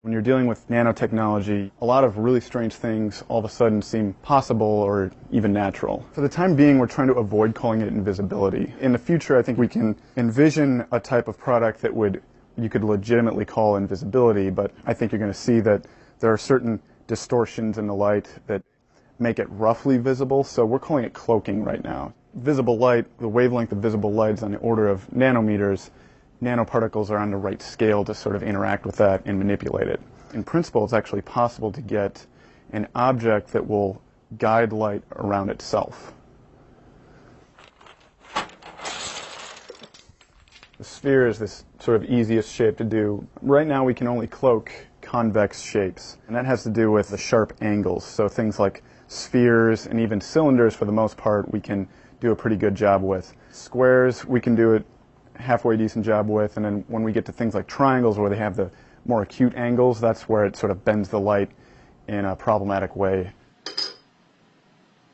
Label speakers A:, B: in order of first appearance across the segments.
A: When you're dealing with nanotechnology, a lot of really strange things all of a sudden seem possible or even natural. For the time being, we're trying to avoid calling it invisibility. In the future, I think we can envision a type of product that you could legitimately call invisibility, but I think you're going to see that there are certain distortions in the light that make it roughly visible, so we're calling it cloaking right now. Visible light, the wavelength of visible light is on the order of nanometers. Nanoparticles are on the right scale to sort of interact with that and manipulate it. In principle, it's actually possible to get an object that will guide light around itself. The sphere is this sort of easiest shape to do. Right now we can only cloak convex shapes, and that has to do with the sharp angles. So things like spheres and even cylinders, for the most part, we can do a pretty good job with. Squares, we can do it halfway decent job with, and then when we get to things like triangles where they have the more acute angles, that's where it sort of bends the light in a problematic way.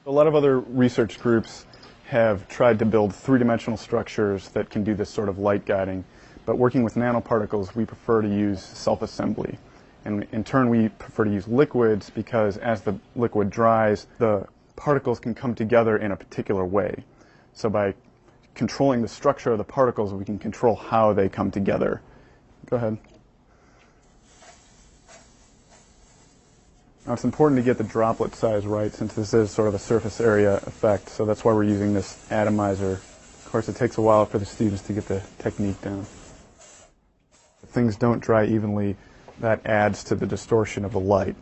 A: A lot of other research groups have tried to build three-dimensional structures that can do this sort of light guiding, but working with nanoparticles, we prefer to use self-assembly. And in turn, we prefer to use liquids because as the liquid dries, the particles can come together in a particular way. So by controlling the structure of the particles, we can control how they come together. Go ahead. Now it's important to get the droplet size right since this is sort of a surface area effect, so that's why we're using this atomizer. Of course, it takes a while for the students to get the technique down. If things don't dry evenly, that adds to the distortion of the light.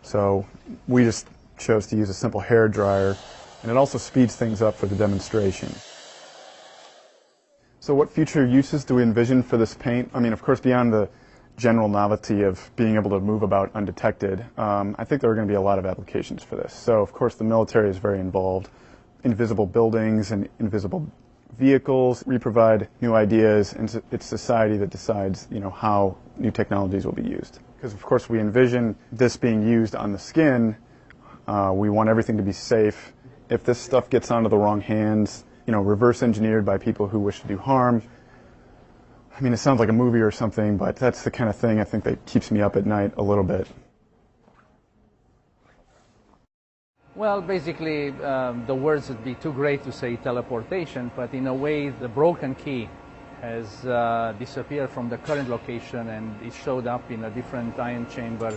A: So we just chose to use a simple hair dryer, and it also speeds things up for the demonstration. So what future uses do we envision for this paint? I mean, of course, beyond the general novelty of being able to move about undetected, I think there are going to be a lot of applications for this. So, of course, the military is very involved. Invisible buildings and invisible vehicles. We provide new ideas, and it's society that decides, how new technologies will be used. Because, of course, we envision this being used on the skin. We want everything to be safe. If this stuff gets onto the wrong hands, reverse engineered by people who wish to do harm. I mean, it sounds like a movie or something, but that's the kind of thing I think that keeps me up at night a little bit.
B: Well, basically, the words would be too great to say teleportation, but in a way, the broken key has disappeared from the current location and it showed up in a different ion chamber